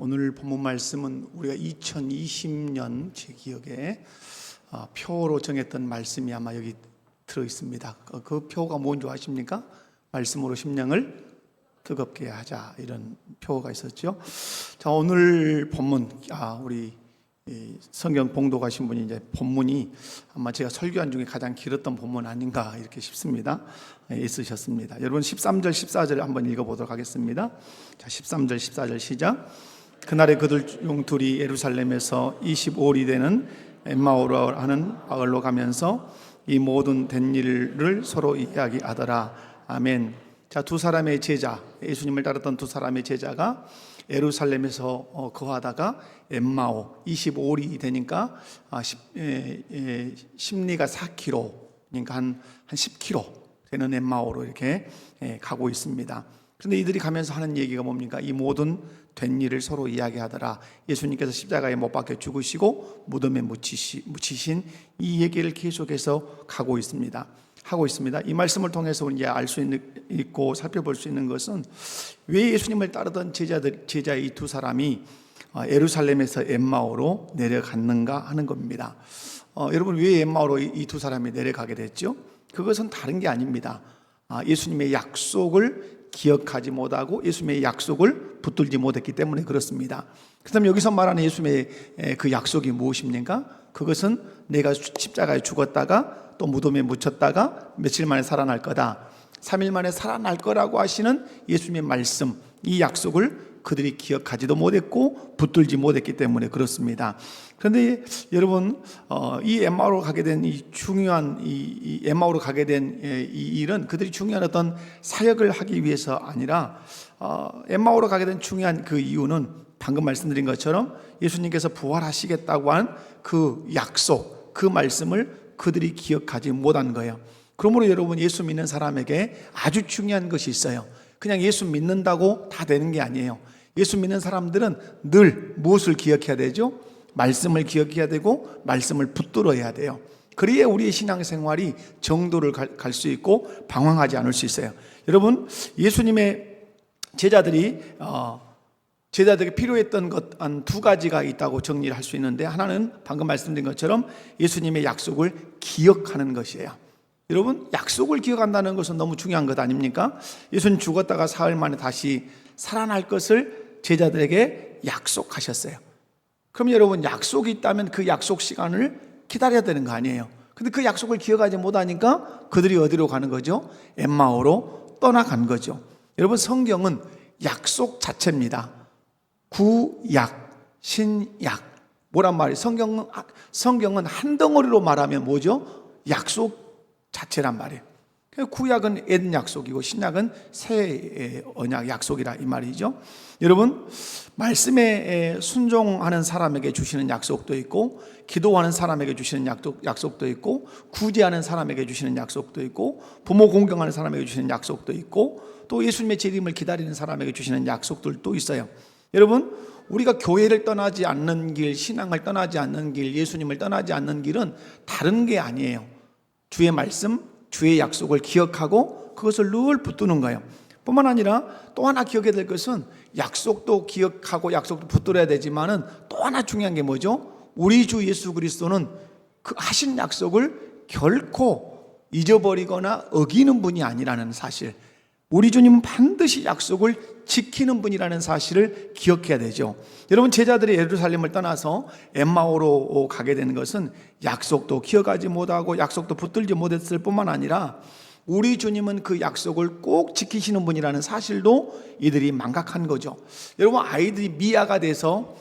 오늘 본문 말씀은 우리가 2020년 제 기억에 표로 정했던 말씀이 아마 여기 들어 있습니다. 그 표가 뭔지 아십니까? 말씀으로 심령을 뜨겁게 하자, 이런 표가 있었죠. 자, 오늘 본문, 우리 성경 봉독하신 분이 이제 본문이 아마 제가 설교한 중에 가장 길었던 본문 아닌가 이렇게 싶습니다. 있으셨습니다. 여러분 13절 14절 한번 읽어보도록 하겠습니다. 자, 13절 14절 시작. 그날에 그들 중 둘이 예루살렘에서 25일이 되는 엠마오로 하는 마을로 가면서 이 모든 된 일을 서로 이야기하더라. 아멘. 자, 두 사람의 제자, 예수님을 따랐던 두 사람의 제자가 예루살렘에서 거하다가 엠마오 25일이 되니까 심리가 4km, 그러니까 한 10km 되는 엠마오로 이렇게 가고 있습니다. 그런데 이들이 가면서 하는 얘기가 뭡니까? 이 모든 된 일을 서로 이야기하더라. 예수님께서 십자가에 못 박혀 죽으시고 무덤에 묻히신 이 얘기를 계속해서 하고 있습니다. 이 말씀을 통해서 우리 이제 알 수 있고 살펴볼 수 있는 것은 왜 예수님을 따르던 제자의 이 두 사람이 예루살렘에서 엠마오로 내려갔는가 하는 겁니다. 여러분, 왜 엠마오로 이 두 사람이 내려가게 됐죠? 그것은 다른 게 아닙니다. 예수님의 약속을 기억하지 못하고 예수님의 약속을 붙들지 못했기 때문에 그렇습니다. 그다음 여기서 말하는 예수님의 그 약속이 무엇입니까? 그것은 내가 십자가에 죽었다가 또 무덤에 묻혔다가 며칠 만에 살아날 거다, 3일 만에 살아날 거라고 하시는 예수님의 말씀, 이 약속을 그들이 기억하지도 못했고 붙들지 못했기 때문에 그렇습니다. 그런데 여러분, 이 엠마오로 가게 된 이 중요한 이 엠마오로 가게 된 이 일은 그들이 중요한 어떤 사역을 하기 위해서 아니라, 엠마오로 가게 된 중요한 그 이유는 방금 말씀드린 것처럼 예수님께서 부활하시겠다고 한 그 약속, 그 말씀을 그들이 기억하지 못한 거예요. 그러므로 여러분, 예수 믿는 사람에게 아주 중요한 것이 있어요. 그냥 예수 믿는다고 다 되는 게 아니에요. 예수 믿는 사람들은 늘 무엇을 기억해야 되죠? 말씀을 기억해야 되고 말씀을 붙들어야 돼요. 그래야 우리의 신앙생활이 정도를 갈 수 있고 방황하지 않을 수 있어요. 여러분, 예수님의 제자들에게 필요했던 것 한 두 가지가 있다고 정리를 할 수 있는데, 하나는 방금 말씀드린 것처럼 예수님의 약속을 기억하는 것이에요. 여러분, 약속을 기억한다는 것은 너무 중요한 것 아닙니까? 예수님 죽었다가 사흘 만에 다시 살아날 것을 제자들에게 약속하셨어요. 그럼 여러분, 약속이 있다면 그 약속 시간을 기다려야 되는 거 아니에요? 근데 그 약속을 기억하지 못하니까 그들이 어디로 가는 거죠? 엠마오로 떠나간 거죠. 여러분, 성경은 약속 자체입니다. 구약, 신약, 뭐란 말이에요? 성경은 한 덩어리로 말하면 뭐죠? 약속 자체란 말이에요. 구약은 옛 약속이고 신약은 새 언약 약속이라 이 말이죠. 여러분, 말씀에 순종하는 사람에게 주시는 약속도 있고, 기도하는 사람에게 주시는 약속도 있고, 구제하는 사람에게 주시는 약속도 있고, 부모 공경하는 사람에게 주시는 약속도 있고, 또 예수님의 재림을 기다리는 사람에게 주시는 약속들도 있어요. 여러분, 우리가 교회를 떠나지 않는 길, 신앙을 떠나지 않는 길, 예수님을 떠나지 않는 길은 다른 게 아니에요. 주의 말씀, 주의 약속을 기억하고 그것을 늘 붙드는 거예요. 뿐만 아니라 또 하나 기억해야 될 것은, 약속도 기억하고 약속도 붙들어야 되지만은 또 하나 중요한 게 뭐죠? 우리 주 예수 그리스도는 그 하신 약속을 결코 잊어버리거나 어기는 분이 아니라는 사실, 우리 주님은 반드시 약속을 지키는 분이라는 사실을 기억해야 되죠. 여러분, 제자들이 예루살렘을 떠나서 엠마오로 가게 되는 것은 약속도 기억하지 못하고 약속도 붙들지 못했을 뿐만 아니라 우리 주님은 그 약속을 꼭 지키시는 분이라는 사실도 이들이 망각한 거죠. 여러분, 아이들이 미아가 돼서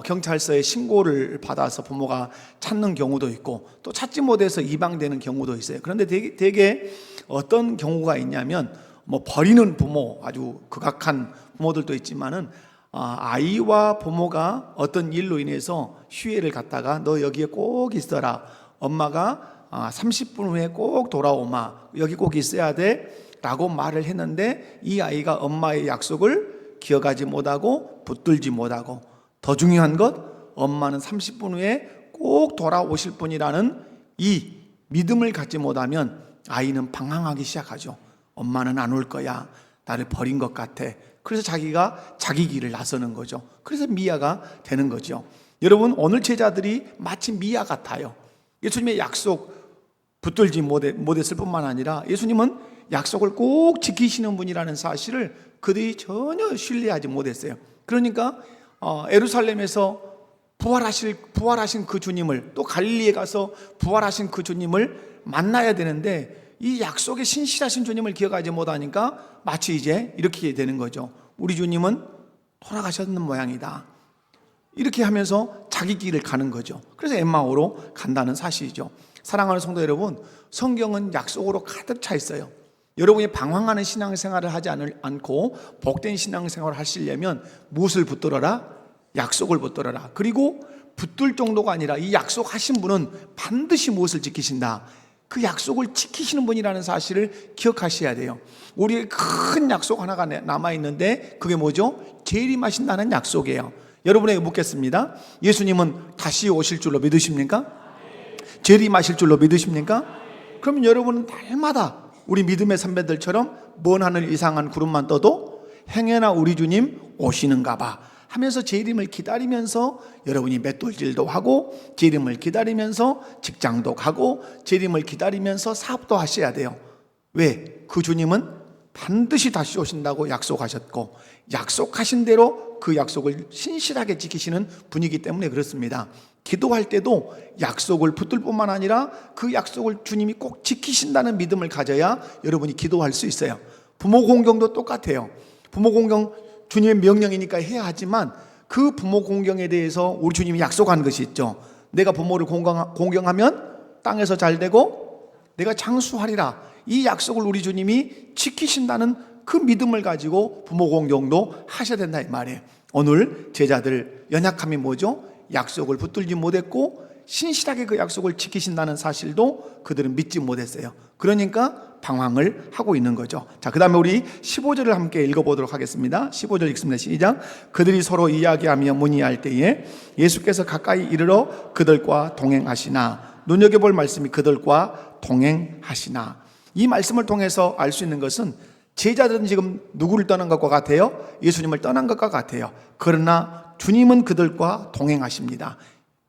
경찰서에 신고를 받아서 부모가 찾는 경우도 있고, 또 찾지 못해서 이방되는 경우도 있어요. 그런데 되게 어떤 경우가 있냐면, 버리는 부모, 아주 극악한 부모들도 있지만은, 아이와 부모가 어떤 일로 인해서 휴회를 갔다가 너 여기에 꼭 있어라, 엄마가 30분 후에 꼭 돌아오마, 여기 꼭 있어야 돼 라고 말을 했는데, 이 아이가 엄마의 약속을 기억하지 못하고 붙들지 못하고, 더 중요한 것, 엄마는 30분 후에 꼭 돌아오실 분이라는 이 믿음을 갖지 못하면 아이는 방황하기 시작하죠. 엄마는 안 올 거야, 나를 버린 것 같아. 그래서 자기가 자기 길을 나서는 거죠. 그래서 미아가 되는 거죠. 여러분, 오늘 제자들이 마치 미아 같아요. 예수님의 약속 붙들지 못했을 뿐만 아니라 예수님은 약속을 꼭 지키시는 분이라는 사실을 그들이 전혀 신뢰하지 못했어요. 그러니까 예루살렘에서 부활하신 그 주님을, 또 갈릴리에 가서 부활하신 그 주님을 만나야 되는데 이 약속의 신실하신 주님을 기억하지 못하니까 마치 이제 이렇게 되는 거죠. 우리 주님은 돌아가셨는 모양이다. 이렇게 하면서 자기 길을 가는 거죠. 그래서 엠마오로 간다는 사실이죠. 사랑하는 성도 여러분, 성경은 약속으로 가득 차 있어요. 여러분이 방황하는 신앙생활을 하지 않고 복된 신앙생활을 하시려면 무엇을 붙들어라? 약속을 붙들어라. 그리고 붙들 정도가 아니라 이 약속하신 분은 반드시 무엇을 지키신다? 그 약속을 지키시는 분이라는 사실을 기억하셔야 돼요. 우리의 큰 약속 하나가 남아있는데 그게 뭐죠? 재림하신다는 약속이에요. 여러분에게 묻겠습니다. 예수님은 다시 오실 줄로 믿으십니까? 재림하실 줄로 믿으십니까? 그러면 여러분은 날마다 우리 믿음의 선배들처럼 먼 하늘 이상한 구름만 떠도 행여나 우리 주님 오시는가 봐 하면서 재림을 기다리면서 여러분이 맷돌질도 하고 재림을 기다리면서 직장도 가고 재림을 기다리면서 사업도 하셔야 돼요. 왜? 그 주님은 반드시 다시 오신다고 약속하셨고 약속하신 대로 그 약속을 신실하게 지키시는 분이기 때문에 그렇습니다. 기도할 때도 약속을 붙들 뿐만 아니라 그 약속을 주님이 꼭 지키신다는 믿음을 가져야 여러분이 기도할 수 있어요. 부모 공경도 똑같아요. 부모 공경 주님의 명령이니까 해야 하지만 그 부모 공경에 대해서 우리 주님이 약속한 것이 있죠. 내가 부모를 공경하면 땅에서 잘 되고 내가 장수하리라. 이 약속을 우리 주님이 지키신다는 그 믿음을 가지고 부모 공경도 하셔야 된다 이 말이에요. 오늘 제자들 연약함이 뭐죠? 약속을 붙들지 못했고 신실하게 그 약속을 지키신다는 사실도 그들은 믿지 못했어요. 그러니까 방황을 하고 있는 거죠. 자, 그 다음에 우리 15절을 함께 읽어보도록 하겠습니다. 15절 읽습니다. 시작. 그들이 서로 이야기하며 문의할 때에 예수께서 가까이 이르러 그들과 동행하시나. 눈여겨볼 말씀이 그들과 동행하시나. 이 말씀을 통해서 알 수 있는 것은 제자들은 지금 누구를 떠난 것과 같아요? 예수님을 떠난 것과 같아요. 그러나 주님은 그들과 동행하십니다.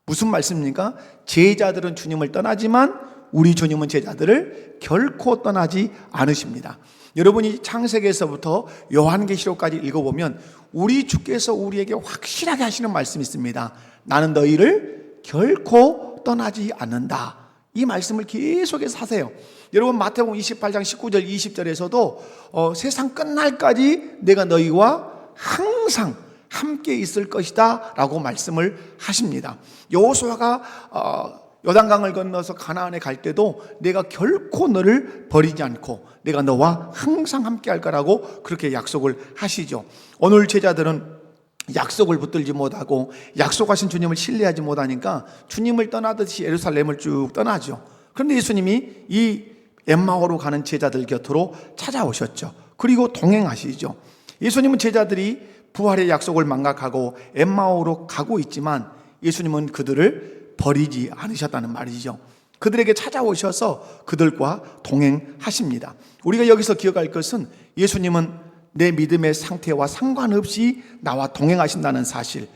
무슨 말씀입니까? 제자들은 주님을 떠나지만 우리 주님은 제자들을 결코 떠나지 않으십니다. 여러분이 창세기에서부터 요한계시록까지 읽어보면 우리 주께서 우리에게 확실하게 하시는 말씀이 있습니다. 나는 너희를 결코 떠나지 않는다. 이 말씀을 계속해서 하세요. 여러분 마태복음 28장 19절 20절에서도 세상 끝날까지 내가 너희와 항상 함께 있을 것이다 라고 말씀을 하십니다. 여호수아가 요단강을 건너서 가나안에 갈 때도 내가 결코 너를 버리지 않고 내가 너와 항상 함께 할 거라고 그렇게 약속을 하시죠. 오늘 제자들은 약속을 붙들지 못하고 약속하신 주님을 신뢰하지 못하니까 주님을 떠나듯이 예루살렘을 쭉 떠나죠. 그런데 예수님이 이 엠마오로 가는 제자들 곁으로 찾아오셨죠. 그리고 동행하시죠. 예수님은 제자들이 부활의 약속을 망각하고 엠마오로 가고 있지만 예수님은 그들을 버리지 않으셨다는 말이죠. 그들에게 찾아오셔서 그들과 동행하십니다. 우리가 여기서 기억할 것은 예수님은 내 믿음의 상태와 상관없이 나와 동행하신다는 사실.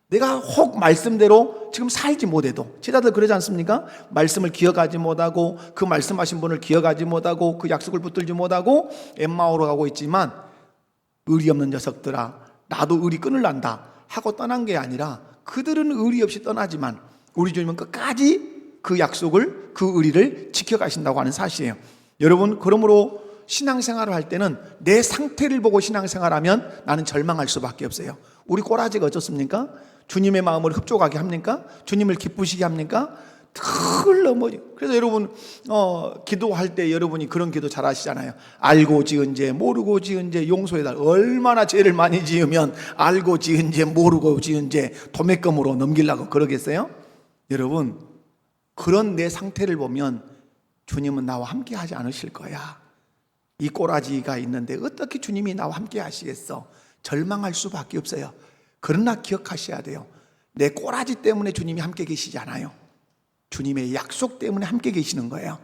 내가 혹 말씀대로 지금 살지 못해도, 제자들 그러지 않습니까? 말씀을 기억하지 못하고 그 말씀하신 분을 기억하지 못하고 그 약속을 붙들지 못하고 엠마오로 가고 있지만 의리 없는 녀석들아 나도 의리 끊을란다 하고 떠난 게 아니라 그들은 의리 없이 떠나지만 우리 주님은 끝까지 그 약속을, 그 의리를 지켜가신다고 하는 사실이에요. 여러분, 그러므로 신앙생활을 할 때는 내 상태를 보고 신앙생활하면 나는 절망할 수밖에 없어요. 우리 꼬라지가 어떻습니까? 주님의 마음을 흡족하게 합니까? 주님을 기쁘시게 합니까? 늘 넘어져. 그래서 여러분 기도할 때 여러분이 그런 기도 잘 하시잖아요. 알고 지은 죄 모르고 지은 죄 용서해달라. 얼마나 죄를 많이 지으면 알고 지은 죄 모르고 지은 죄 도매금으로 넘기려고 그러겠어요? 여러분, 그런 내 상태를 보면 주님은 나와 함께 하지 않으실 거야. 이 꼬라지가 있는데 어떻게 주님이 나와 함께 하시겠어? 절망할 수밖에 없어요. 그러나 기억하셔야 돼요. 내 꼬라지 때문에 주님이 함께 계시지 않아요. 주님의 약속 때문에 함께 계시는 거예요.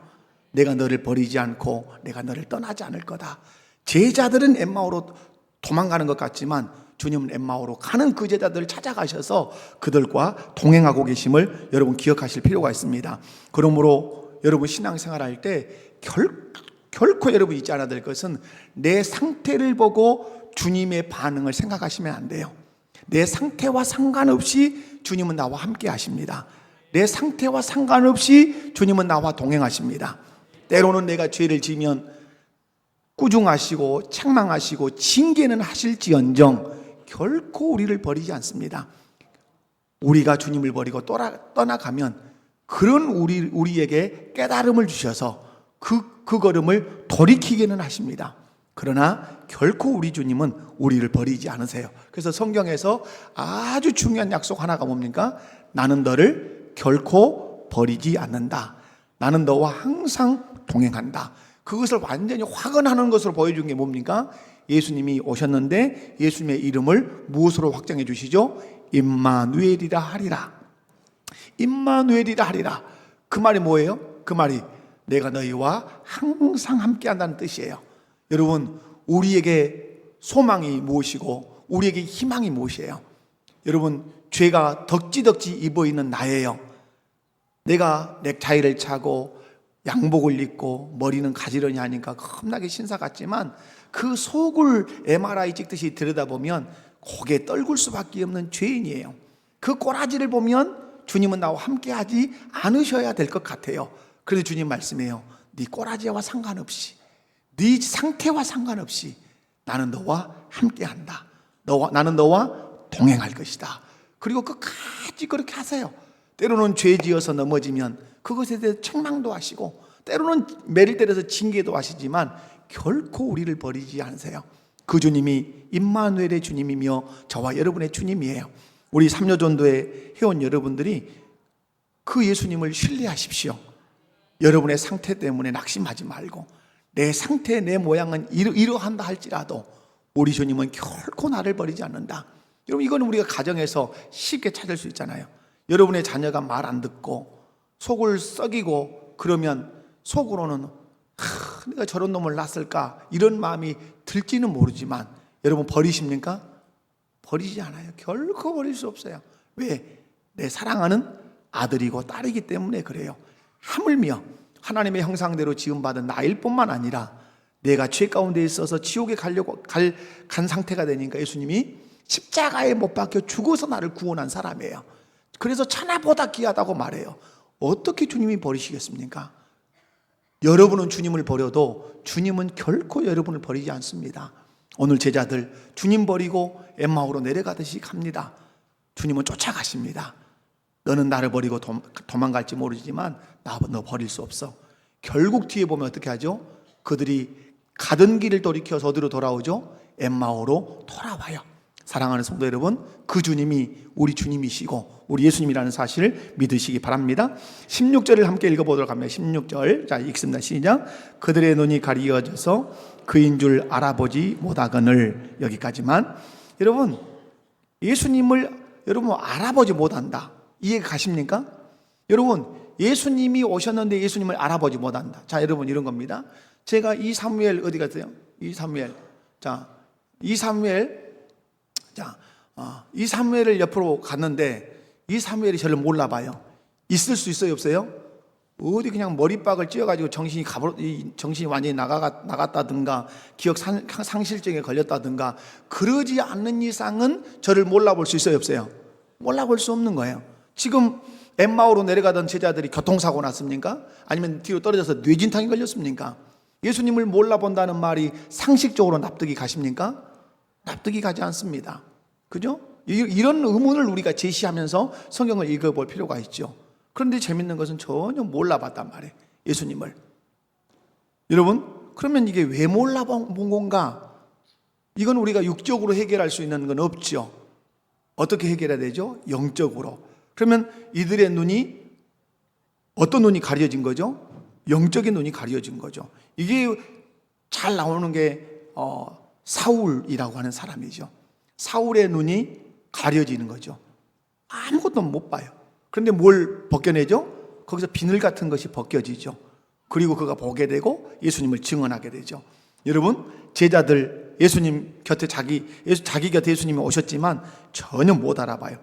내가 너를 버리지 않고 내가 너를 떠나지 않을 거다. 제자들은 엠마오로 도망가는 것 같지만 주님은 엠마오로 가는 그 제자들을 찾아가셔서 그들과 동행하고 계심을 여러분 기억하실 필요가 있습니다. 그러므로 여러분 신앙생활할 때 결코 여러분 잊지 않아야 될 것은 내 상태를 보고 주님의 반응을 생각하시면 안 돼요. 내 상태와 상관없이 주님은 나와 함께 하십니다. 내 상태와 상관없이 주님은 나와 동행하십니다. 때로는 내가 죄를 지면 꾸중하시고 책망하시고 징계는 하실지언정 결코 우리를 버리지 않습니다. 우리가 주님을 버리고 떠나가면 그런 우리에게 깨달음을 주셔서 그 걸음을 돌이키기는 하십니다. 그러나 결코 우리 주님은 우리를 버리지 않으세요. 그래서 성경에서 아주 중요한 약속 하나가 뭡니까? 나는 너를 결코 버리지 않는다. 나는 너와 항상 동행한다. 그것을 완전히 확언하는 것으로 보여준 게 뭡니까? 예수님이 오셨는데 예수님의 이름을 무엇으로 확정해 주시죠? 임마누엘이라 하리라. 임마누엘이라 하리라. 그 말이 뭐예요? 그 말이 내가 너희와 항상 함께 한다는 뜻이에요. 여러분, 우리에게 소망이 무엇이고 우리에게 희망이 무엇이에요? 여러분, 죄가 덕지덕지 입어 있는 나예요. 내가 넥타이를 차고 양복을 입고 머리는 가지런히 하니까 겁나게 신사 같지만 그 속을 MRI 찍듯이 들여다보면 고개 떨굴 수밖에 없는 죄인이에요. 그 꼬라지를 보면 주님은 나와 함께 하지 않으셔야 될 것 같아요. 그래서 주님 말씀해요. 네 꼬라지와 상관없이, 네 상태와 상관없이 나는 너와 함께 한다. 나는 너와 동행할 것이다. 그리고 끝까지 그렇게 하세요. 때로는 죄 지어서 넘어지면 그것에 대해서 책망도 하시고 때로는 매를 때려서 징계도 하시지만 결코 우리를 버리지 않으세요. 그 주님이 임마누엘의 주님이며 저와 여러분의 주님이에요. 우리 삼려전도회 회원 여러분들이 그 예수님을 신뢰하십시오. 여러분의 상태 때문에 낙심하지 말고 내 상태, 내 모양은 이러한다 할지라도 우리 주님은 결코 나를 버리지 않는다. 여러분, 이거는 우리가 가정에서 쉽게 찾을 수 있잖아요. 여러분의 자녀가 말 안 듣고 속을 썩이고 그러면 속으로는 내가 저런 놈을 낳았을까 이런 마음이 들지는 모르지만 여러분 버리십니까? 버리지 않아요. 결코 버릴 수 없어요. 왜? 내 사랑하는 아들이고 딸이기 때문에 그래요. 하물며 하나님의 형상대로 지음받은 나일 뿐만 아니라 내가 죄 가운데 있어서 지옥에 간 상태가 되니까 예수님이 십자가에 못 박혀 죽어서 나를 구원한 사람이에요. 그래서 천하보다 귀하다고 말해요. 어떻게 주님이 버리시겠습니까? 여러분은 주님을 버려도 주님은 결코 여러분을 버리지 않습니다. 오늘 제자들 주님 버리고 엠마오로 내려가듯이 갑니다. 주님은 쫓아가십니다. 너는 나를 버리고 도망갈지 모르지만 너 버릴 수 없어. 결국 뒤에 보면 어떻게 하죠? 그들이 가던 길을 돌이켜서 어디로 돌아오죠? 엠마오로 돌아와요. 사랑하는 성도 여러분, 그 주님이 우리 주님이시고 우리 예수님이라는 사실을 믿으시기 바랍니다. 16절을 함께 읽어보도록 합니다. 16절, 자 읽습니다. 시작. 그들의 눈이 가리어져서 그인 줄 알아보지 못하거늘. 여기까지만. 여러분, 예수님을 여러분 알아보지 못한다, 이해가 가십니까? 여러분, 예수님이 오셨는데 예수님을 알아보지 못한다. 자, 여러분, 이런 겁니다. 제가 이 사무엘 어디 갔어요? 이 사무엘. 자, 이 사무엘을 옆으로 갔는데 이 사무엘이 저를 몰라봐요. 있을 수 있어요, 없어요? 어디 그냥 머리박을 찧어가지고 정신이 완전히 나갔다든가 기억 상실증에 걸렸다든가 그러지 않는 이상은 저를 몰라볼 수 있어요, 없어요? 몰라볼 수 없는 거예요. 지금 엠마오로 내려가던 제자들이 교통사고 났습니까? 아니면 뒤로 떨어져서 뇌진탕이 걸렸습니까? 예수님을 몰라본다는 말이 상식적으로 납득이 가십니까? 납득이 가지 않습니다. 그죠? 이런 의문을 우리가 제시하면서 성경을 읽어볼 필요가 있죠. 그런데 재밌는 것은 전혀 몰라봤단 말이에요, 예수님을. 여러분, 그러면 이게 왜 몰라본 건가? 이건 우리가 육적으로 해결할 수 있는 건 없죠. 어떻게 해결해야 되죠? 영적으로. 그러면 이들의 눈이 어떤 눈이 가려진 거죠? 영적인 눈이 가려진 거죠. 이게 잘 나오는 게 사울이라고 하는 사람이죠. 사울의 눈이 가려지는 거죠. 아무것도 못 봐요. 그런데 뭘 벗겨내죠? 거기서 비늘 같은 것이 벗겨지죠. 그리고 그가 보게 되고 예수님을 증언하게 되죠. 여러분, 제자들 예수님 곁에 자기 곁에 예수님이 오셨지만 전혀 못 알아봐요.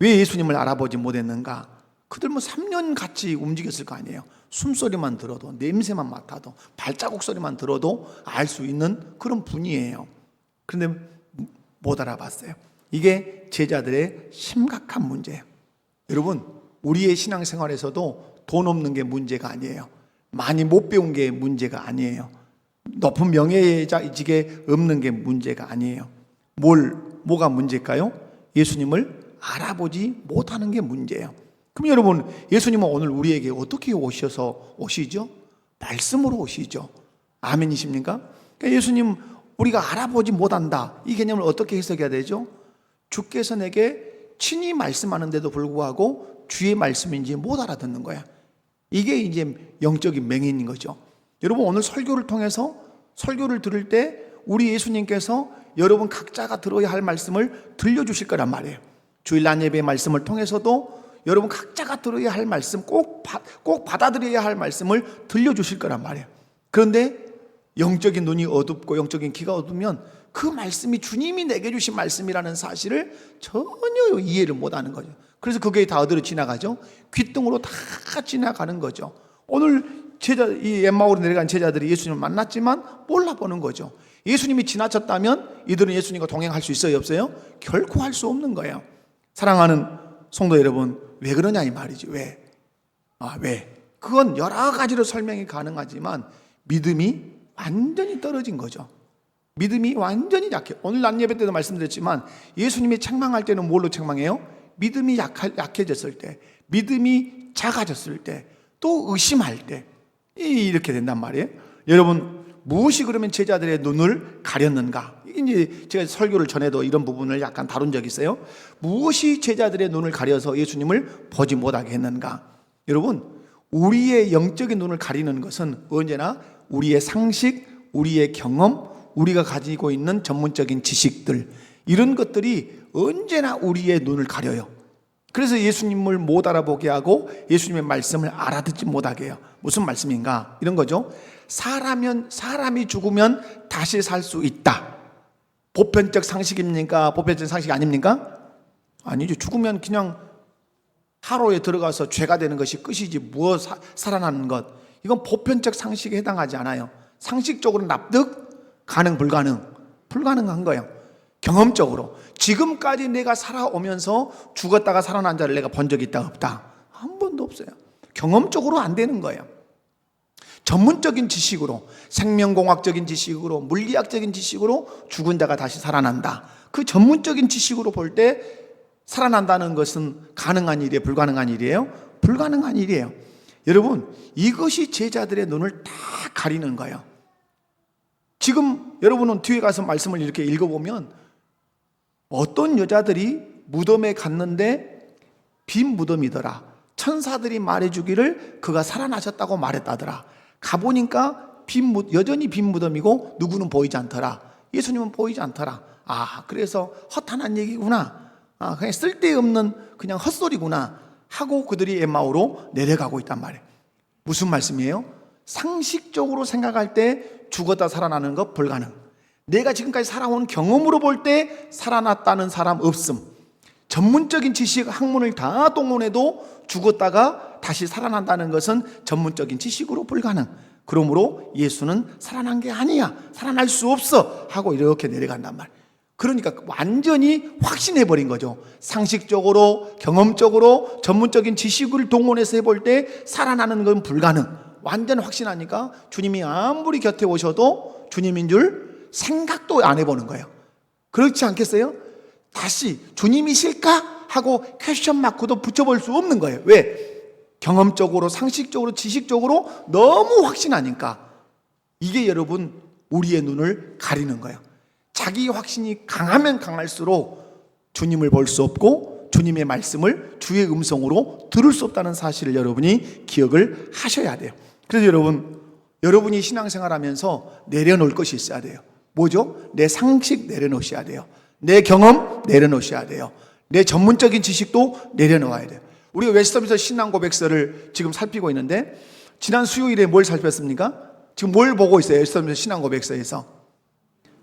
왜 예수님을 알아보지 못했는가? 그들 3년 같이 움직였을 거 아니에요. 숨소리만 들어도, 냄새만 맡아도, 발자국 소리만 들어도 알 수 있는 그런 분이에요. 그런데 못 알아봤어요. 이게 제자들의 심각한 문제예요. 여러분, 우리의 신앙생활에서도 돈 없는 게 문제가 아니에요. 많이 못 배운 게 문제가 아니에요. 높은 명예직에 없는 게 문제가 아니에요. 뭐가 문제일까요? 예수님을 알아보지 못하는 게 문제예요. 그럼 여러분, 예수님은 오늘 우리에게 어떻게 오시죠? 말씀으로 오시죠. 아멘이십니까? 그러니까 예수님, 우리가 알아보지 못한다, 이 개념을 어떻게 해석해야 되죠? 주께서 내게 친히 말씀하는데도 불구하고 주의 말씀인지 못 알아듣는 거야. 이게 이제 영적인 맹인인 거죠. 여러분, 오늘 설교를 통해서 설교를 들을 때 우리 예수님께서 여러분 각자가 들어야 할 말씀을 들려주실 거란 말이에요. 주일 낮 예배의 말씀을 통해서도 여러분 각자가 들어야 할 말씀, 꼭 받아들여야 할 말씀을 들려주실 거란 말이에요. 그런데 영적인 눈이 어둡고 영적인 귀가 어두면 그 말씀이 주님이 내게 주신 말씀이라는 사실을 전혀 이해를 못하는 거죠. 그래서 그게 다 어디로 지나가죠? 귓등으로 다 지나가는 거죠. 오늘 이 엠마오로 내려간 제자들이 예수님을 만났지만 몰라보는 거죠. 예수님이 지나쳤다면 이들은 예수님과 동행할 수 있어요, 없어요? 결코 할 수 없는 거예요. 사랑하는 성도 여러분, 왜 그러냐 이 말이지. 왜? 그건 여러 가지로 설명이 가능하지만 믿음이 완전히 떨어진 거죠. 믿음이 완전히 약해. 오늘 낮 예배 때도 말씀드렸지만 예수님이 책망할 때는 뭘로 책망해요? 믿음이 약해졌을 때, 믿음이 작아졌을 때, 또 의심할 때, 이렇게 된단 말이에요. 여러분, 무엇이 그러면 제자들의 눈을 가렸는가? 이제 제가 설교를 전에도 이런 부분을 약간 다룬 적이 있어요. 무엇이 제자들의 눈을 가려서 예수님을 보지 못하게 했는가? 여러분, 우리의 영적인 눈을 가리는 것은 언제나 우리의 상식, 우리의 경험, 우리가 가지고 있는 전문적인 지식들, 이런 것들이 언제나 우리의 눈을 가려요. 그래서 예수님을 못 알아보게 하고 예수님의 말씀을 알아듣지 못하게 해요. 무슨 말씀인가? 이런 거죠. 사람이 죽으면 다시 살 수 있다. 보편적 상식입니까? 보편적 상식이 아닙니까? 아니죠. 죽으면 그냥 하루에 들어가서 죄가 되는 것이 끝이지 무엇 살아나는 것. 이건 보편적 상식에 해당하지 않아요. 상식적으로 납득, 가능, 불가능한 거예요. 경험적으로 지금까지 내가 살아오면서 죽었다가 살아난 자를 내가 본 적이 있다, 없다? 한 번도 없어요. 경험적으로 안 되는 거예요. 전문적인 지식으로, 생명공학적인 지식으로, 물리학적인 지식으로 죽은 자가 다시 살아난다, 그 전문적인 지식으로 볼 때 살아난다는 것은 가능한 일이에요, 불가능한 일이에요? 불가능한 일이에요. 여러분, 이것이 제자들의 눈을 다 가리는 거예요. 지금 여러분은 뒤에 가서 말씀을 이렇게 읽어보면 어떤 여자들이 무덤에 갔는데 빈 무덤이더라. 천사들이 말해주기를 그가 살아나셨다고 말했다더라. 가보니까 여전히 빈 무덤이고 누구는 보이지 않더라. 예수님은 보이지 않더라. 그래서 허탄한 얘기구나. 그냥 쓸데없는 그냥 헛소리구나 하고 그들이 엠마오로 내려가고 있단 말이에요. 무슨 말씀이에요? 상식적으로 생각할 때 죽었다 살아나는 것 불가능. 내가 지금까지 살아온 경험으로 볼 때 살아났다는 사람 없음. 전문적인 지식, 학문을 다 동원해도 죽었다가 다시 살아난다는 것은 전문적인 지식으로 불가능. 그러므로 예수는 살아난 게 아니야, 살아날 수 없어 하고 이렇게 내려간단 말이에요. 그러니까 완전히 확신해버린 거죠. 상식적으로, 경험적으로, 전문적인 지식을 동원해서 해볼 때 살아나는 건 불가능. 완전 확신하니까 주님이 아무리 곁에 오셔도 주님인 줄 생각도 안 해보는 거예요. 그렇지 않겠어요? 다시 주님이실까? 하고 퀘스천 마크도 붙여볼 수 없는 거예요. 왜? 경험적으로, 상식적으로, 지식적으로 너무 확신하니까. 이게 여러분 우리의 눈을 가리는 거예요. 자기 확신이 강하면 강할수록 주님을 볼 수 없고 주님의 말씀을 주의 음성으로 들을 수 없다는 사실을 여러분이 기억을 하셔야 돼요. 그래서 여러분이 신앙생활하면서 내려놓을 것이 있어야 돼요. 뭐죠? 내 상식 내려놓으셔야 돼요. 내 경험 내려놓으셔야 돼요. 내 전문적인 지식도 내려놓아야 돼요. 우리가 웨스터민스터 신앙 고백서를 지금 살피고 있는데 지난 수요일에 뭘 살폈습니까? 지금 뭘 보고 있어요? 예수님의 신앙 고백서에서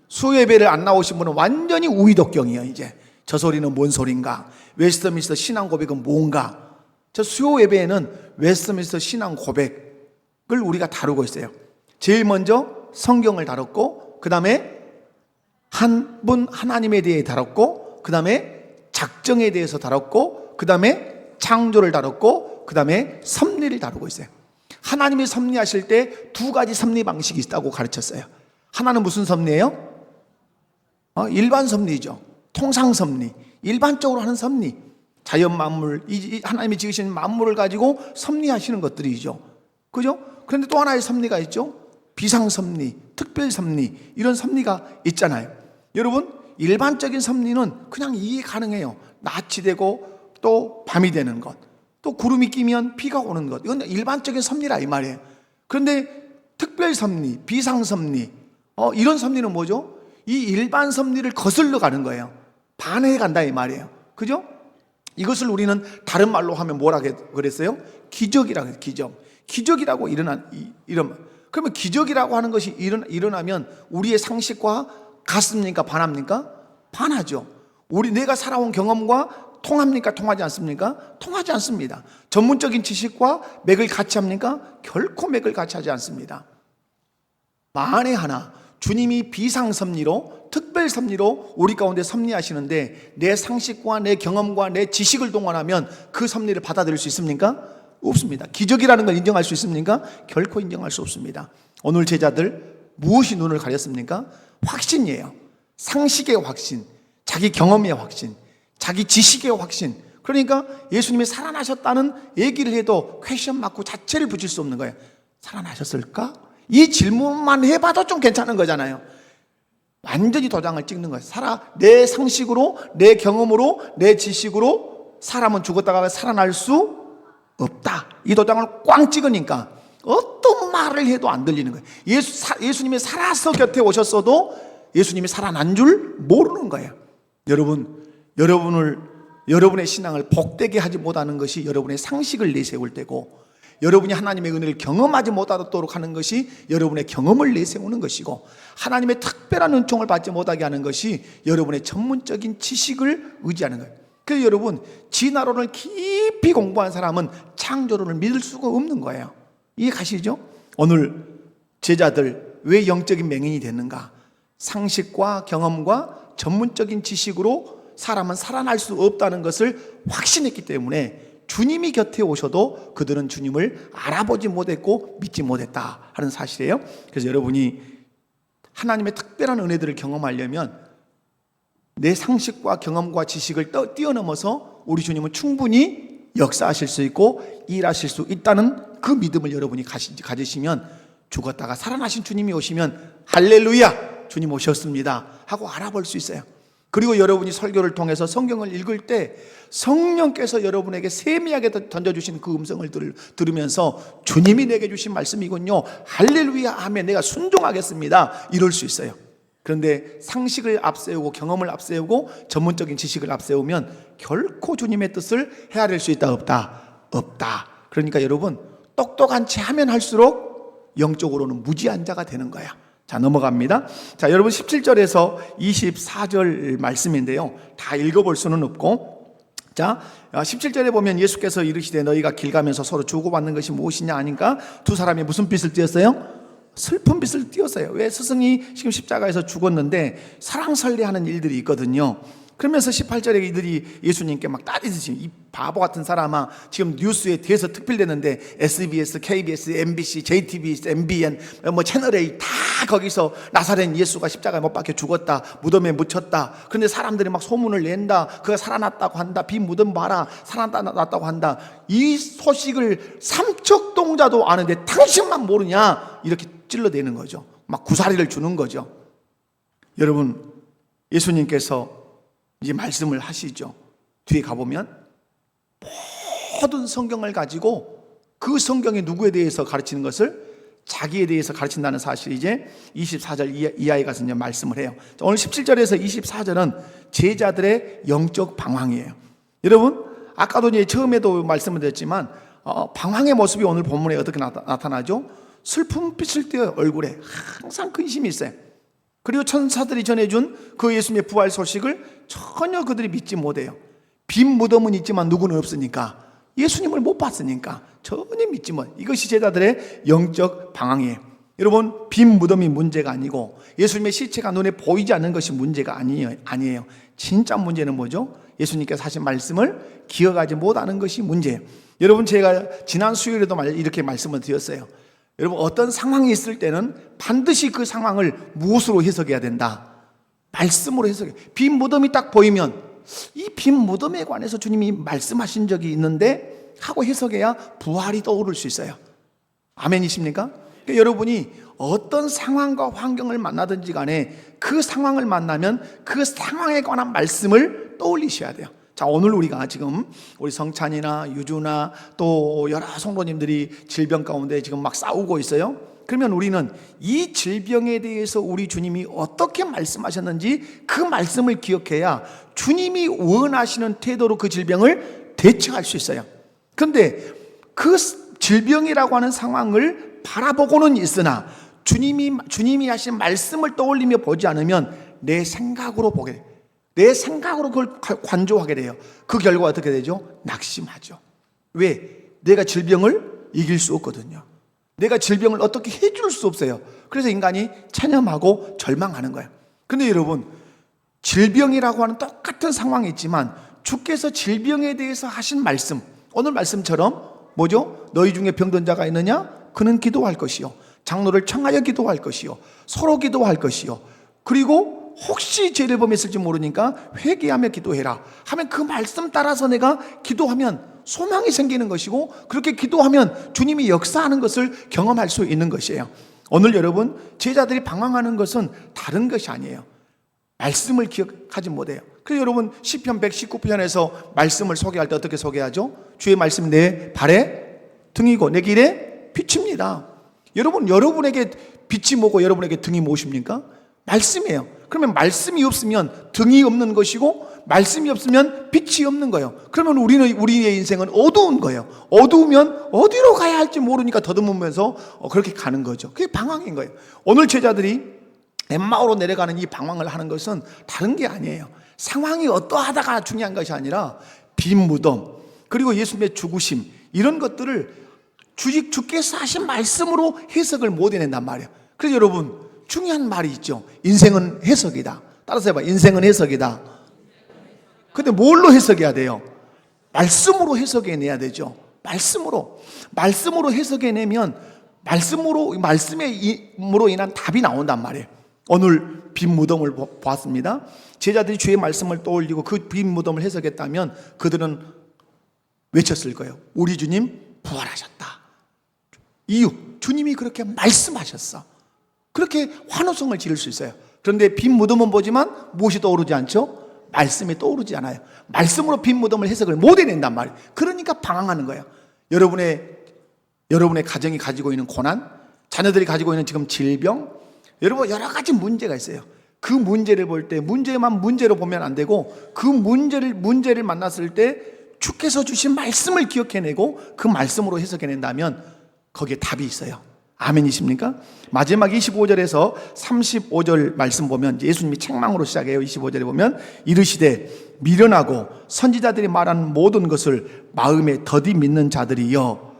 수요예배를 안 나오신 분은 완전히 우위독경이에요. 이제 저 소리는 뭔 소린가? 웨스트민스터 신앙 고백은 뭔가? 저 수요예배에는 웨스트민스터 신앙 고백을 우리가 다루고 있어요. 제일 먼저 성경을 다뤘고, 그 다음에 한 분 하나님에 대해 다뤘고, 그 다음에 작정에 대해서 다뤘고, 그 다음에 창조를 다뤘고, 그 다음에 섭리를 다루고 있어요. 하나님이 섭리하실 때 두 가지 섭리 방식이 있다고 가르쳤어요. 하나는 무슨 섭리예요? 일반 섭리죠. 통상 섭리, 일반적으로 하는 섭리. 자연 만물, 하나님이 지으신 만물을 가지고 섭리하시는 것들이죠. 그죠? 그런데 또 하나의 섭리가 있죠. 비상 섭리, 특별 섭리, 이런 섭리가 있잖아요. 여러분, 일반적인 섭리는 그냥 이해 가능해요. 낮이 되고 또 밤이 되는 것, 또 구름이 끼면 비가 오는 것, 이건 일반적인 섭리라 이 말이에요. 그런데 특별 섭리, 비상 섭리, 이런 섭리는 뭐죠? 이 일반 섭리를 거슬러 가는 거예요. 반해 간다 이 말이에요. 그죠? 이것을 우리는 다른 말로 하면 뭐라 그랬어요? 기적이라고 해요. 기적이라고 그러면 기적이라고 하는 것이 일어나면 우리의 상식과 같습니까? 반합니까? 반하죠. 내가 살아온 경험과 통합니까? 통하지 않습니까? 통하지 않습니다. 전문적인 지식과 맥을 같이 합니까? 결코 맥을 같이 하지 않습니다. 만에 하나 주님이 비상섭리로, 특별섭리로 우리 가운데 섭리하시는데 내 상식과 내 경험과 내 지식을 동원하면 그 섭리를 받아들일 수 있습니까? 없습니다. 기적이라는 걸 인정할 수 있습니까? 결코 인정할 수 없습니다. 오늘 제자들 무엇이 눈을 가렸습니까? 확신이에요. 상식의 확신, 자기 경험의 확신, 자기 지식의 확신. 그러니까 예수님이 살아나셨다는 얘기를 해도 퀘션 마크 자체를 붙일 수 없는 거예요. 살아나셨을까? 이 질문만 해봐도 좀 괜찮은 거잖아요. 완전히 도장을 찍는 거예요. 내 상식으로, 내 경험으로, 내 지식으로 사람은 죽었다가 살아날 수 없다. 이 도장을 꽝 찍으니까 어떤 말을 해도 안 들리는 거예요. 예수님이 살아서 곁에 오셨어도 예수님이 살아난 줄 모르는 거예요. 여러분의 신앙을 복되게 하지 못하는 것이 여러분의 상식을 내세울 때고, 여러분이 하나님의 은혜를 경험하지 못하도록 하는 것이 여러분의 경험을 내세우는 것이고, 하나님의 특별한 은총을 받지 못하게 하는 것이 여러분의 전문적인 지식을 의지하는 거예요. 그래서 여러분, 진화론을 깊이 공부한 사람은 창조론을 믿을 수가 없는 거예요. 이해 가시죠? 오늘 제자들 왜 영적인 맹인이 됐는가? 상식과 경험과 전문적인 지식으로 사람은 살아날 수 없다는 것을 확신했기 때문에 주님이 곁에 오셔도 그들은 주님을 알아보지 못했고 믿지 못했다 하는 사실이에요. 그래서 여러분이 하나님의 특별한 은혜들을 경험하려면 내 상식과 경험과 지식을 뛰어넘어서 우리 주님은 충분히 역사하실 수 있고 일하실 수 있다는 그 믿음을 여러분이 가지시면, 죽었다가 살아나신 주님이 오시면 할렐루야, 주님 오셨습니다 하고 알아볼 수 있어요. 그리고 여러분이 설교를 통해서 성경을 읽을 때 성령께서 여러분에게 세미하게 던져주신 그 음성을 들으면서 주님이 내게 주신 말씀이군요, 할렐루야, 아멘, 내가 순종하겠습니다, 이럴 수 있어요. 그런데 상식을 앞세우고 경험을 앞세우고 전문적인 지식을 앞세우면 결코 주님의 뜻을 헤아릴 수 있다 없다. 그러니까 여러분, 똑똑한 채 하면 할수록 영적으로는 무지한 자가 되는 거야. 자, 넘어갑니다. 자, 여러분 17절에서 24절 말씀인데요, 다 읽어볼 수는 없고, 자, 17절에 보면 예수께서 이르시되 너희가 길 가면서 서로 주고받는 것이 무엇이냐 하니까 두 사람이 무슨 빛을 띄었어요? 슬픈 빛을 띄었어요. 왜? 스승이 지금 십자가에서 죽었는데 사랑설레하는 일들이 있거든요. 그러면서 18절에 이들이 예수님께 막 따지듯이, 이 바보 같은 사람아, 지금 뉴스에 대해서 특필됐는데 SBS, KBS, MBC, JTBC, MBN, 채널A 다 거기서 나사렛 예수가 십자가에 못 박혀 죽었다, 무덤에 묻혔다. 그런데 사람들이 막 소문을 낸다. 그가 살아났다고 한다. 빈 무덤 봐라, 살아났다고 한다. 이 소식을 삼척동자도 아는데 당신만 모르냐, 이렇게 찔러대는 거죠. 막 구사리를 주는 거죠. 여러분, 예수님께서 이제 말씀을 하시죠. 뒤에 가보면 모든 성경을 가지고 그 성경이 누구에 대해서 가르치는 것을 자기에 대해서 가르친다는 사실이 이제 24절 이하에 가서 이제 말씀을 해요. 오늘 17절에서 24절은 제자들의 영적 방황이에요. 여러분, 아까도 이제 처음에도 말씀을 드렸지만 방황의 모습이 오늘 본문에 어떻게 나타나죠? 슬픔빛을 띄어요. 얼굴에 항상 근심이 있어요. 그리고 천사들이 전해준 그 예수님의 부활 소식을 전혀 그들이 믿지 못해요. 빈 무덤은 있지만 누구는 없으니까, 예수님을 못 봤으니까 전혀 믿지 못. 이것이 제자들의 영적 방황이에요. 여러분, 빈 무덤이 문제가 아니고 예수님의 시체가 눈에 보이지 않는 것이 문제가 아니에요. 진짜 문제는 뭐죠? 예수님께서 하신 말씀을 기억하지 못하는 것이 문제예요. 여러분, 제가 지난 수요일에도 이렇게 말씀을 드렸어요. 여러분, 어떤 상황이 있을 때는 반드시 그 상황을 무엇으로 해석해야 된다? 말씀으로 해석해. 빈 무덤이 딱 보이면 이 빈 무덤에 관해서 주님이 말씀하신 적이 있는데 하고 해석해야 부활이 떠오를 수 있어요. 아멘이십니까? 그러니까 여러분이 어떤 상황과 환경을 만나든지 간에 그 상황을 만나면 그 상황에 관한 말씀을 떠올리셔야 돼요. 자, 오늘 우리가 지금 우리 성찬이나 유주나 또 여러 성도님들이 질병 가운데 지금 막 싸우고 있어요. 그러면 우리는 이 질병에 대해서 우리 주님이 어떻게 말씀하셨는지 그 말씀을 기억해야 주님이 원하시는 태도로 그 질병을 대처할 수 있어요. 그런데 그 질병이라고 하는 상황을 바라보고는 있으나 주님이 하신 말씀을 떠올리며 보지 않으면 내 생각으로 보게 돼요. 내 생각으로 그걸 관조하게 돼요. 그 결과가 어떻게 되죠? 낙심하죠. 왜? 내가 질병을 이길 수 없거든요. 내가 질병을 어떻게 해줄 수 없어요. 그래서 인간이 체념하고 절망하는 거예요. 그런데 여러분, 질병이라고 하는 똑같은 상황이 있지만 주께서 질병에 대해서 하신 말씀, 오늘 말씀처럼 뭐죠? 너희 중에 병든 자가 있느냐? 그는 기도할 것이요, 장로를 청하여 기도할 것이요, 서로 기도할 것이요, 그리고 혹시 죄를 범했을지 모르니까 회개하며 기도해라 하면 그 말씀 따라서 내가 기도하면 소망이 생기는 것이고, 그렇게 기도하면 주님이 역사하는 것을 경험할 수 있는 것이에요. 오늘 여러분, 제자들이 방황하는 것은 다른 것이 아니에요. 말씀을 기억하지 못해요. 그래서 여러분, 시편 119편에서 말씀을 소개할 때 어떻게 소개하죠? 주의 말씀 내 발에 등이고 내 길에 빛입니다. 여러분, 여러분에게 빛이 뭐고 여러분에게 등이 무엇입니까? 말씀이에요. 그러면 말씀이 없으면 등이 없는 것이고 말씀이 없으면 빛이 없는 거예요. 그러면 우리의 인생은 어두운 거예요. 어두우면 어디로 가야 할지 모르니까 더듬으면서 그렇게 가는 거죠. 그게 방황인 거예요. 오늘 제자들이 엠마오로 내려가는 이 방황을 하는 것은 다른 게 아니에요. 상황이 어떠하다가 중요한 것이 아니라 빈 무덤, 그리고 예수님의 죽으심, 이런 것들을 주께서 하신 말씀으로 해석을 못 해낸단 말이에요. 그래서 여러분, 중요한 말이 있죠. 인생은 해석이다. 따라서 해봐. 인생은 해석이다. 근데 뭘로 해석해야 돼요? 말씀으로 해석해내야 되죠. 말씀으로 해석해내면 말씀으로 인한 답이 나온단 말이에요. 오늘 빈 무덤을 보았습니다. 제자들이 주의 말씀을 떠올리고 그 빈 무덤을 해석했다면 그들은 외쳤을 거예요. 우리 주님 부활하셨다. 이유, 주님이 그렇게 말씀하셨어. 그렇게 환호성을 지를 수 있어요. 그런데 빈 무덤은 보지만 무엇이 떠오르지 않죠? 말씀이 떠오르지 않아요. 말씀으로 빈 무덤을 해석을 못 해낸단 말이에요. 그러니까 방황하는 거예요. 여러분의 가정이 가지고 있는 고난, 자녀들이 가지고 있는 지금 질병, 여러분 여러 가지 문제가 있어요. 그 문제를 볼 때 문제만 문제로 보면 안 되고 그 문제를 만났을 때 주께서 주신 말씀을 기억해내고 그 말씀으로 해석해낸다면 거기에 답이 있어요. 아멘이십니까? 마지막 25절에서 35절 말씀 보면 예수님이 책망으로 시작해요. 25절에 보면 이르시되 미련하고 선지자들이 말하는 모든 것을 마음에 더디 믿는 자들이여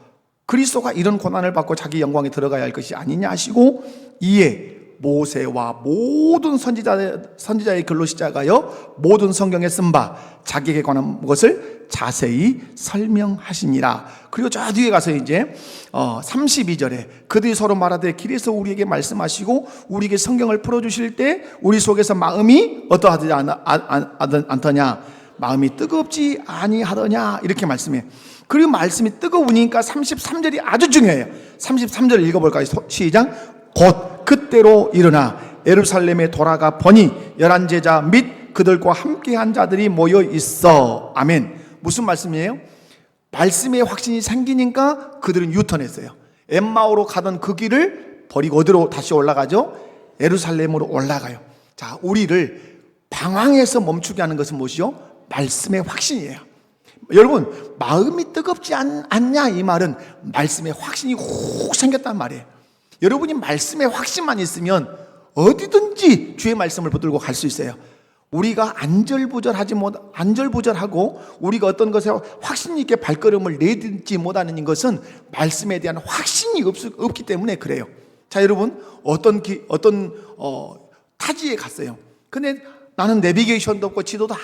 그리스도가 이런 고난을 받고 자기 영광에 들어가야 할 것이 아니냐 하시고 이에 모세와 모든 선지자의 글로 시작하여 모든 성경에 쓴 바 자기에게 관한 것을 자세히 설명하시니라. 그리고 저 뒤에 가서 이제 32절에 그들이 서로 말하되 길에서 우리에게 말씀하시고 우리에게 성경을 풀어주실 때 우리 속에서 마음이 어떠하지 않더냐, 마음이 뜨겁지 아니하더냐, 이렇게 말씀해요. 그리고 말씀이 뜨거우니까 33절이 아주 중요해요. 33절 읽어볼까요? 시작. 곧 그때로 일어나 예루살렘에 돌아가 보니 11제자 및 그들과 함께한 자들이 모여 있어. 아멘. 무슨 말씀이에요? 말씀의 확신이 생기니까 그들은 유턴했어요. 엠마오로 가던 그 길을 버리고 어디로 다시 올라가죠? 예루살렘으로 올라가요. 자, 우리를 방황해서 멈추게 하는 것은 무엇이요? 말씀의 확신이에요. 여러분, 마음이 뜨겁지 않냐 이 말은 말씀의 확신이 혹 생겼단 말이에요. 여러분이 말씀에 확신만 있으면 어디든지 주의 말씀을 붙들고 갈 수 있어요. 우리가 안절부절하고 우리가 어떤 것에 확신 있게 발걸음을 내딛지 못하는 것은 말씀에 대한 확신이 없기 때문에 그래요. 자, 여러분, 타지에 갔어요. 근데 나는 내비게이션도 없고 지도도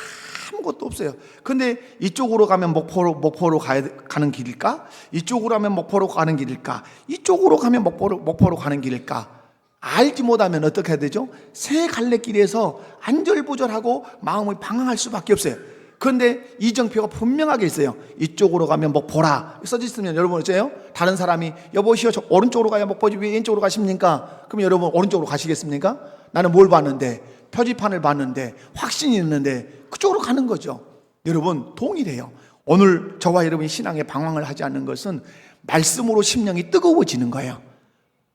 아무것도 없어요. 근데 이쪽으로 가면 목포로 가는 길일까? 이쪽으로 가면 목포로 가는 길일까? 이쪽으로 가면 목포로 가는 길일까? 알지 못하면 어떻게 해야 되죠? 새 갈래길에서 안절부절하고 마음을 방황할 수밖에 없어요. 그런데 이정표가 분명하게 있어요. 이쪽으로 가면 목포라 써져 있으면 여러분 어째요? 다른 사람이 여보시오, 저 오른쪽으로 가야 목포지 왜 왼쪽으로 가십니까? 그럼 여러분 오른쪽으로 가시겠습니까? 나는 뭘 봤는데, 표지판을 봤는데, 확신이 있는데 그쪽으로 가는 거죠. 여러분, 동일해요. 오늘 저와 여러분이 신앙에 방황을 하지 않는 것은 말씀으로 심령이 뜨거워지는 거예요.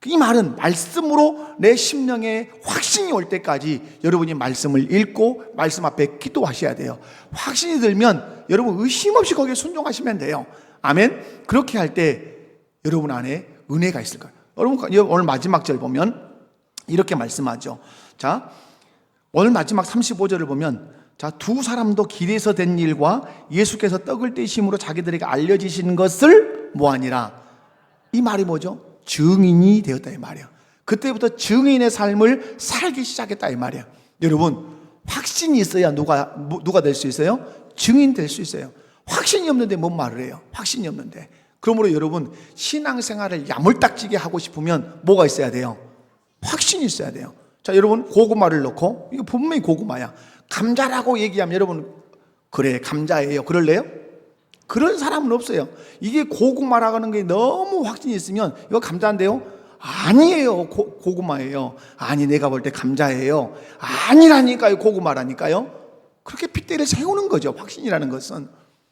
이 말은 말씀으로 내 심령에 확신이 올 때까지 여러분이 말씀을 읽고 말씀 앞에 기도하셔야 돼요. 확신이 들면 여러분 의심 없이 거기에 순종하시면 돼요. 아멘. 그렇게 할 때 여러분 안에 은혜가 있을 거예요. 여러분 오늘 마지막 절 보면 이렇게 말씀하죠. 자, 오늘 마지막 35절을 보면, 자, 두 사람도 길에서 된 일과 예수께서 떡을 떼심으로 자기들에게 알려지신 것을 뭐하니라. 이 말이 뭐죠? 증인이 되었다 이 말이에요. 그때부터 증인의 삶을 살기 시작했다 이 말이에요. 여러분, 확신이 있어야 누가 될 수 있어요? 증인 될 수 있어요. 확신이 없는데 뭔 말을 해요? 확신이 없는데. 그러므로 여러분, 신앙생활을 야물딱지게 하고 싶으면 뭐가 있어야 돼요? 확신이 있어야 돼요. 자, 여러분, 고구마를 넣고, 이거 분명히 고구마야, 감자라고 얘기하면 여러분, 그래 감자예요, 그럴래요? 그런 사람은 없어요. 이게 고구마라고 하는 게 너무 확신이 있으면 이거 감자인데요? 아니에요, 고구마예요. 아니, 내가 볼 때 감자예요. 아니라니까요, 고구마라니까요. 그렇게 핏대를 세우는 거죠. 확신이라는 것은.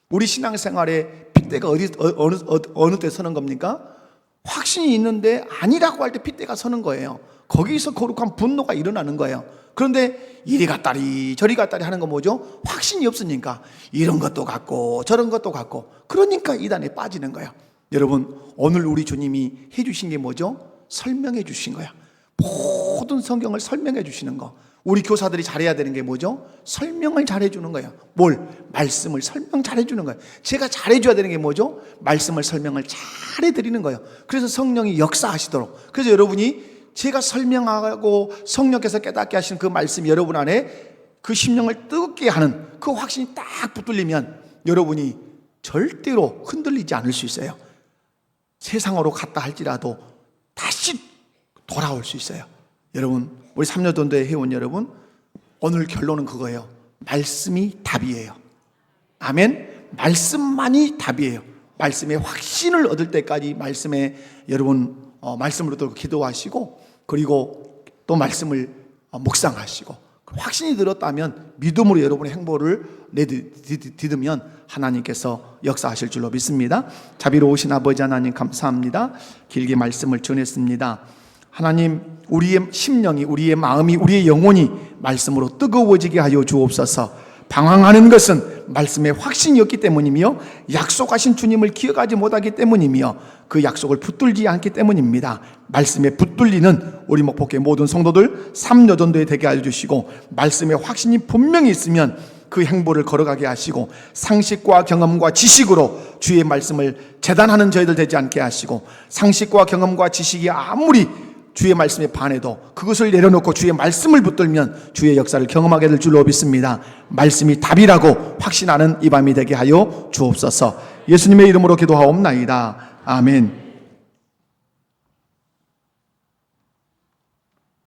우리 신앙생활에 핏대가 어느 때 서는 겁니까? 확신이 있는데 아니라고 할 때 핏대가 서는 거예요. 거기서 거룩한 분노가 일어나는 거예요. 그런데 이리 갔다리 저리 갔다리 하는 건 뭐죠? 확신이 없으니까 이런 것도 같고 저런 것도 같고, 그러니까 이단에 빠지는 거예요. 여러분, 오늘 우리 주님이 해주신 게 뭐죠? 설명해 주신 거야. 모든 성경을 설명해 주시는 거. 우리 교사들이 잘해야 되는 게 뭐죠? 설명을 잘해 주는 거예요. 뭘? 말씀을 설명 잘해 주는 거예요. 제가 잘해 줘야 되는 게 뭐죠? 말씀을 설명을 잘해 드리는 거예요. 그래서 성령이 역사하시도록. 그래서 여러분이 제가 설명하고 성령께서 깨닫게 하시는 그 말씀이 여러분 안에 그 심령을 뜨겁게 하는 그 확신이 딱 붙들리면 여러분이 절대로 흔들리지 않을 수 있어요. 세상으로 갔다 할지라도 다시 돌아올 수 있어요. 여러분, 우리 삼려전도회 회원 여러분, 오늘 결론은 그거예요. 말씀이 답이에요. 아멘. 말씀만이 답이에요. 말씀의 확신을 얻을 때까지 말씀에 여러분 말씀으로 또 기도하시고, 그리고 또 말씀을 묵상하시고, 확신이 들었다면 믿음으로 여러분의 행보를 내딛으면 하나님께서 역사하실 줄로 믿습니다. 자비로우신 아버지 하나님, 감사합니다. 길게 말씀을 전했습니다. 하나님, 우리의 심령이, 우리의 마음이, 우리의 영혼이 말씀으로 뜨거워지게 하여 주옵소서. 방황하는 것은 말씀의 확신이 없기 때문이며 약속하신 주님을 기억하지 못하기 때문이며 그 약속을 붙들지 않기 때문입니다. 말씀에 붙들리는 우리 목포교회 모든 성도들 삼려전도에 되게 하여 주시고, 말씀의 확신이 분명히 있으면 그 행보를 걸어가게 하시고, 상식과 경험과 지식으로 주의 말씀을 재단하는 저희들 되지 않게 하시고, 상식과 경험과 지식이 아무리 주의 말씀에 반해도 그것을 내려놓고 주의 말씀을 붙들면 주의 역사를 경험하게 될 줄로 믿습니다. 말씀이 답이라고 확신하는 이 밤이 되게 하여 주옵소서. 예수님의 이름으로 기도하옵나이다. 아멘.